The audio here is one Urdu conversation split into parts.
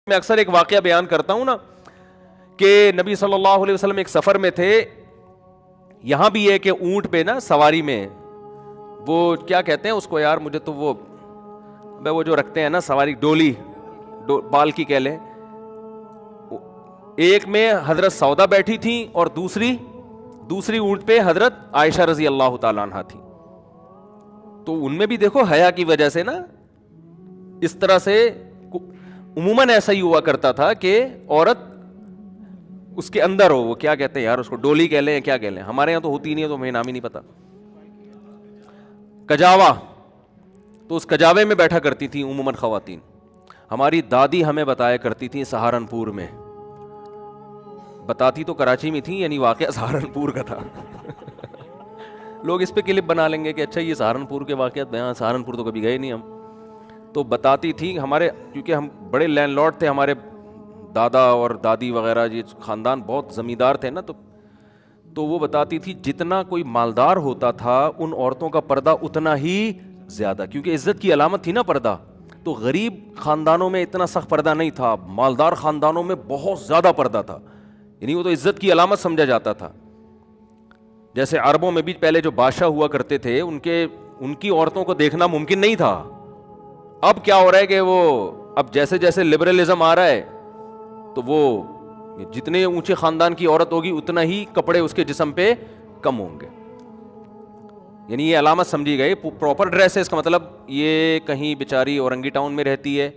میں اکثر ایک واقعہ بیان کرتا ہوں نا کہ نبی صلی اللہ علیہ وسلم ایک سفر میں تھے. یہاں بھی ہے کہ اونٹ پہ نا سواری میں وہ کیا کہتے ہیں اس کو یار, مجھے تو وہ جو رکھتے ہیں نا سواری, ڈولی, بال کی کہہ لیں. ایک میں حضرت سودا بیٹھی تھیں اور دوسری اونٹ پہ حضرت عائشہ رضی اللہ تعالیٰ عنہ تھی. تو ان میں بھی دیکھو حیا کی وجہ سے نا اس طرح سے عموماً ایسا ہی ہوا کرتا تھا کہ عورت اس کے اندر ہو, وہ کیا کہتے ہیں یار اس کو, ڈولی کہہ لیں کیا کہہ لیں, ہمارے یہاں تو ہوتی نہیں ہے تو ہمیں نام ہی نہیں پتا. کجاوا, تو اس کجاوے میں بیٹھا کرتی تھیں عموماً خواتین. ہماری دادی ہمیں بتایا کرتی تھیں سہارنپور میں, بتاتی تو کراچی میں تھی, یعنی واقعہ سہارنپور کا تھا. لوگ اس پہ کلپ بنا لیں گے کہ اچھا یہ سہارنپور کے واقعات بیان, سہارنپور تو کبھی گئے نہیں ہم. تو بتاتی تھی ہمارے, کیونکہ ہم بڑے لینڈ لارڈ تھے, ہمارے دادا اور دادی وغیرہ, یہ خاندان بہت زمیندار تھے نا, تو وہ بتاتی تھی جتنا کوئی مالدار ہوتا تھا ان عورتوں کا پردہ اتنا ہی زیادہ, کیونکہ عزت کی علامت تھی نا پردہ. تو غریب خاندانوں میں اتنا سخت پردہ نہیں تھا, مالدار خاندانوں میں بہت زیادہ پردہ تھا, یعنی وہ تو عزت کی علامت سمجھا جاتا تھا. جیسے عربوں میں بھی پہلے جو بادشاہ ہوا کرتے تھے ان کی عورتوں کو دیکھنا ممکن نہیں تھا. اب کیا ہو رہا ہے کہ وہ اب جیسے جیسے لبرلزم آ رہا ہے تو وہ جتنے اونچے خاندان کی عورت ہوگی اتنا ہی کپڑے اس کے جسم پہ کم ہوں گے, یعنی یہ علامت سمجھی گئی. پراپر ڈریس ہے اس کا مطلب یہ کہیں بیچاری اورنگی ٹاؤن میں رہتی ہے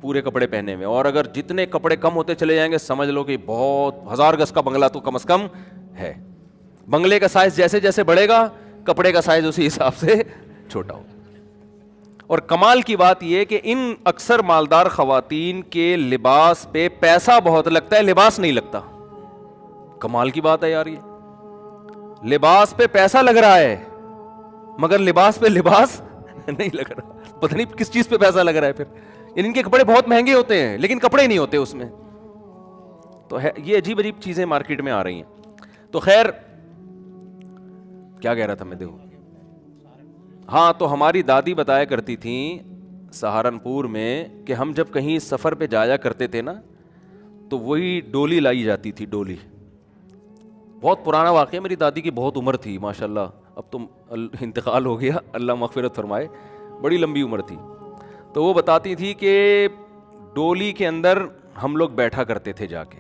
پورے کپڑے پہنے میں, اور اگر جتنے کپڑے کم ہوتے چلے جائیں گے سمجھ لو کہ بہت 1000 گز کا بنگلہ تو کم از کم ہے. بنگلے کا سائز جیسے جیسے بڑھے گا کپڑے کا سائز اسی حساب سے چھوٹا ہوگا. اور کمال کی بات یہ کہ ان اکثر مالدار خواتین کے لباس پہ پیسہ بہت لگتا ہے, لباس نہیں لگتا. کمال کی بات ہے یار, یہ لباس پہ پیسہ لگ رہا ہے مگر لباس پہ لباس نہیں لگ رہا. پتہ نہیں کس چیز پہ پیسہ لگ رہا ہے پھر. ان کے کپڑے بہت مہنگے ہوتے ہیں لیکن کپڑے نہیں ہوتے اس میں. تو یہ عجیب عجیب چیزیں مارکیٹ میں آ رہی ہیں. تو خیر کیا کہہ رہا تھا میں, دیکھو ہاں, تو ہماری دادی بتایا کرتی تھیں سہارنپور میں کہ ہم جب کہیں سفر پہ جایا کرتے تھے نا تو وہی ڈولی لائی جاتی تھی. ڈولی بہت پرانا واقعہ, میری دادی کی بہت عمر تھی ماشاءاللہ, اب تو انتقال ہو گیا, اللہ مغفرت فرمائے, بڑی لمبی عمر تھی. تو وہ بتاتی تھی کہ ڈولی کے اندر ہم لوگ بیٹھا کرتے تھے جا کے,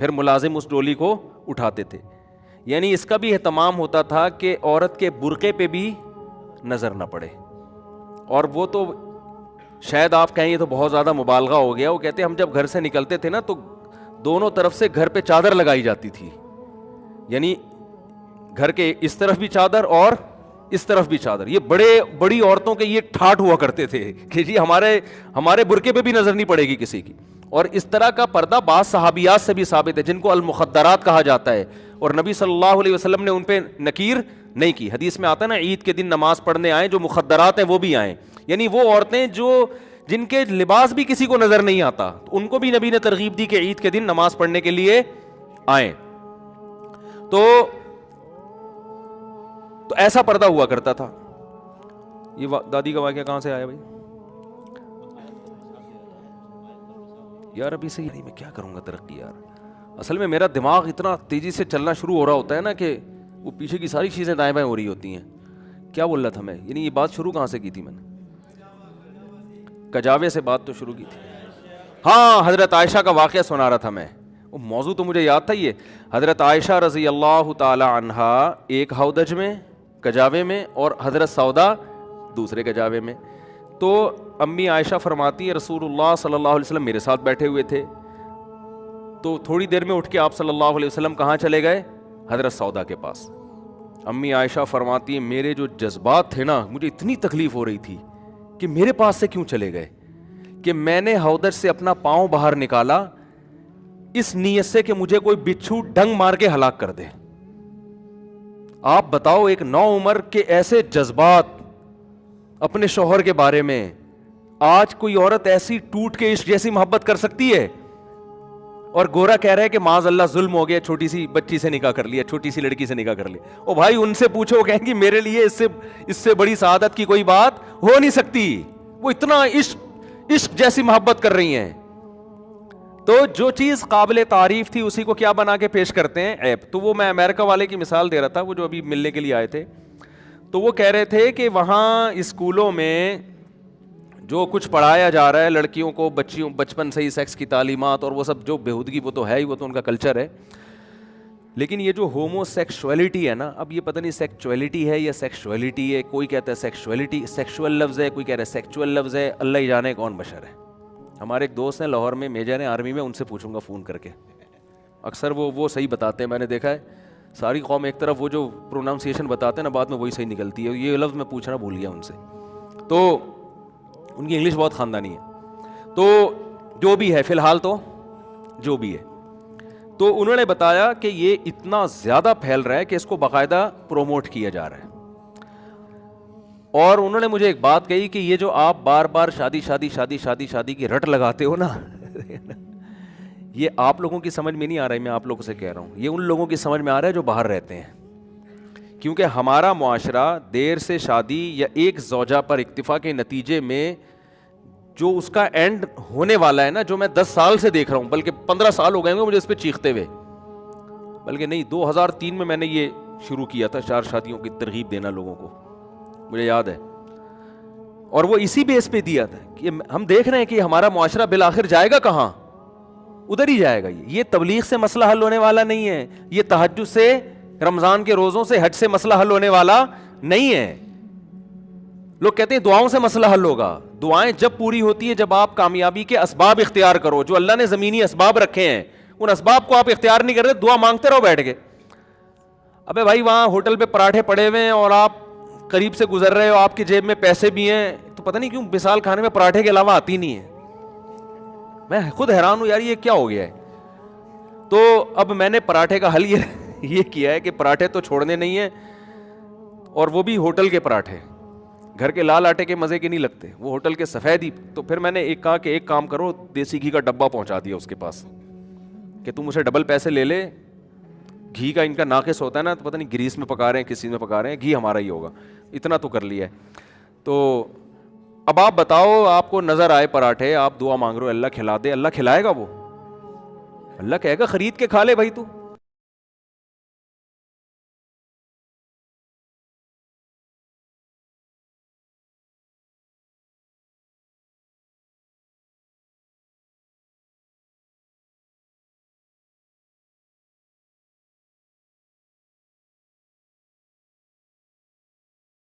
پھر ملازم اس ڈولی کو اٹھاتے تھے. یعنی اس کا بھی اہتمام ہوتا تھا کہ عورت کے برقعے پہ بھی نظر نہ پڑے. اور وہ تو شاید آپ کہیں یہ تو بہت زیادہ مبالغہ ہو گیا, وہ کہتے ہم جب گھر سے نکلتے تھے نا تو دونوں طرف سے گھر پہ چادر لگائی جاتی تھی, یعنی گھر کے اس طرف بھی چادر اور اس طرف بھی چادر. یہ بڑی عورتوں کے یہ ٹھاٹ ہوا کرتے تھے کہ جی ہمارے برقعے پہ بھی نظر نہیں پڑے گی کسی کی. اور اس طرح کا پردہ بعض صحابیات سے بھی ثابت ہے جن کو المخدرات کہا جاتا ہے, اور نبی صلی اللہ علیہ وسلم نے ان پہ نکیر نہیں کی. حدیث میں آتا ہے نا عید کے دن نماز پڑھنے آئیں جو مخدرات ہیں وہ بھی آئیں, یعنی وہ عورتیں جن کے لباس بھی کسی کو نظر نہیں آتا ان کو بھی نبی نے ترغیب دی کہ عید کے دن نماز پڑھنے کے لیے آئیں. تو ایسا پردہ ہوا کرتا تھا. یہ دادی کا واقعہ کہاں سے آیا بھائی یار؟ ابھی سے میں کیا کروں گا ترقی یار. اصل میں میرا دماغ اتنا تیزی سے چلنا شروع ہو رہا ہوتا ہے نا کہ وہ پیچھے کی ساری چیزیں دائیں بائیں ہو رہی ہوتی ہیں. کیا بول رہا تھا میں, یعنی یہ بات شروع کہاں سے کی تھی میں نے؟ کجاوے سے بات تو شروع کی تھی. ہاں, حضرت عائشہ کا واقعہ سنا رہا تھا میں. وہ موضوع تو مجھے یاد تھا. یہ حضرت عائشہ رضی اللہ تعالی عنہا ایک ہودج میں کجاوے میں اور حضرت سودا دوسرے کجاوے میں. تو امی عائشہ فرماتی ہیں رسول اللہ صلی اللہ علیہ وسلم میرے ساتھ بیٹھے ہوئے تھے, تو تھوڑی دیر میں اٹھ کے آپ صلی اللہ علیہ وسلم کہاں چلے گئے؟ حضرت سودا کے پاس. امی عائشہ فرماتی ہیں میرے جو جذبات تھے نا, مجھے اتنی تکلیف ہو رہی تھی کہ میرے پاس سے کیوں چلے گئے, کہ میں نے ہودج سے اپنا پاؤں باہر نکالا اس نیت سے کہ مجھے کوئی بچھو ڈنگ مار کے ہلاک کر دے. آپ بتاؤ ایک نو عمر کے ایسے جذبات اپنے شوہر کے بارے میں, آج کوئی عورت ایسی ٹوٹ کے عشق جیسی محبت کر سکتی ہے؟ اور گورا کہہ رہا ہے کہ معاذ اللہ ظلم ہو گیا, چھوٹی سی بچی سے نکاح کر لیا, چھوٹی سی لڑکی سے نکاح کر لیا. او بھائی ان سے پوچھو, وہ کہیں گی میرے لیے اس سے بڑی سعادت کی کوئی بات ہو نہیں سکتی. وہ اتنا عشق جیسی محبت کر رہی ہیں. تو جو چیز قابل تعریف تھی اسی کو کیا بنا کے پیش کرتے ہیں؟ عیب. تو وہ میں امریکہ والے کی مثال دے رہا تھا، وہ جو ابھی ملنے کے لیے آئے تھے، تو وہ کہہ رہے تھے کہ وہاں اسکولوں میں جو کچھ پڑھایا جا رہا ہے لڑکیوں کو، بچیوں بچپن سے ہی سیکس کی تعلیمات اور وہ سب جو بےہودگی، وہ تو ہے ہی، وہ تو ان کا کلچر ہے. لیکن یہ جو ہومو سیکشولیٹی ہے نا، اب یہ پتہ نہیں سیکچولیٹی ہے یا سیکشولیٹی ہے، کوئی کہتا ہے سیکشولیٹی، سیکشول لفظ ہے، کوئی کہہ رہا ہے سیکچول لفظ ہے، اللہ ہی جانے کون بشر ہے. ہمارے ایک دوست ہیں لاہور میں، میجر ہیں آرمی میں، ان سے پوچھوں گا فون کر کے، اکثر وہ صحیح بتاتے ہیں. میں نے دیکھا ہے ساری قوم ایک طرف وہ جو پروناؤنسیشن بتاتے ہیں نا، بعد میں وہی صحیح نکلتی ہے. یہ لفظ میں پوچھنا بھول گیا ان سے، تو ان کی انگلش بہت خاندانی ہے. تو جو بھی ہے فی الحال، تو جو بھی ہے، تو انہوں نے بتایا کہ یہ اتنا زیادہ پھیل رہا ہے کہ اس کو باقاعدہ پروموٹ کیا جا رہا ہے. اور انہوں نے مجھے ایک بات کہی کہ یہ جو آپ بار بار شادی کی رٹ لگاتے ہو نا، یہ آپ لوگوں کی سمجھ میں نہیں آ رہا ہے. میں آپ لوگوں سے کہہ رہا ہوں، یہ ان لوگوں کی سمجھ میں آ رہا ہے جو باہر رہتے ہیں. کیونکہ ہمارا معاشرہ دیر سے شادی یا ایک زوجہ پر اکتفا کے نتیجے میں جو اس کا اینڈ ہونے والا ہے نا، جو میں 10 سال سے دیکھ رہا ہوں، بلکہ 15 سال ہو گئے ہوں مجھے اس پہ چیختے ہوئے، بلکہ نہیں 2003 میں نے یہ شروع کیا تھا 4 شادیوں کی ترغیب دینا لوگوں کو، مجھے یاد ہے. اور وہ اسی بیس پہ دیا تھا کہ ہم دیکھ رہے ہیں کہ ہمارا معاشرہ بالآخر جائے گا کہاں؟ ادھر ہی جائے گا. یہ تبلیغ سے مسئلہ حل ہونے والا نہیں ہے، یہ تہجد سے، رمضان کے روزوں سے، حج سے مسئلہ حل ہونے والا نہیں ہے. لوگ کہتے ہیں دعاؤں سے مسئلہ حل ہوگا. دعائیں جب پوری ہوتی ہے جب آپ کامیابی کے اسباب اختیار کرو، جو اللہ نے زمینی اسباب رکھے ہیں ان اسباب کو آپ اختیار نہیں کر رہے، دعا مانگتے رہو بیٹھ کے. ابے بھائی وہاں ہوٹل پہ پراٹھے پڑے ہوئے ہیں اور آپ قریب سے گزر رہے ہو، آپ کی جیب میں پیسے بھی ہیں، تو پتہ نہیں کیوں مثال کھانے میں پراٹھے کے علاوہ آتی نہیں ہے. میں خود حیران ہوں یار یہ کیا ہو گیا ہے. تو اب میں نے پراٹھے کا حل یہ کیا ہے کہ پراٹھے تو چھوڑنے نہیں ہیں، اور وہ بھی ہوٹل کے پراٹھے. گھر کے لال آٹے کے مزے کے نہیں لگتے، وہ ہوٹل کے سفید ہی. تو پھر میں نے ایک کہا کہ ایک کام کرو، دیسی گھی کا ڈبہ پہنچا دیا اس کے پاس کہ تم اسے ڈبل پیسے لے لے. گھی کا ان کا ناقص ہوتا ہے نا، تو پتہ نہیں گریس میں پکا رہے ہیں کس چیز میں پکا رہے ہیں، گھی ہمارا ہی ہوگا. اتنا تو کر لیا ہے. تو اب آپ بتاؤ، آپ کو نظر آئے پراٹھے، آپ دعا مانگ رہے ہو اللہ کھلا دے، اللہ کھلائے گا؟ وہ اللہ کہے گا خرید کے کھا لے بھائی تو.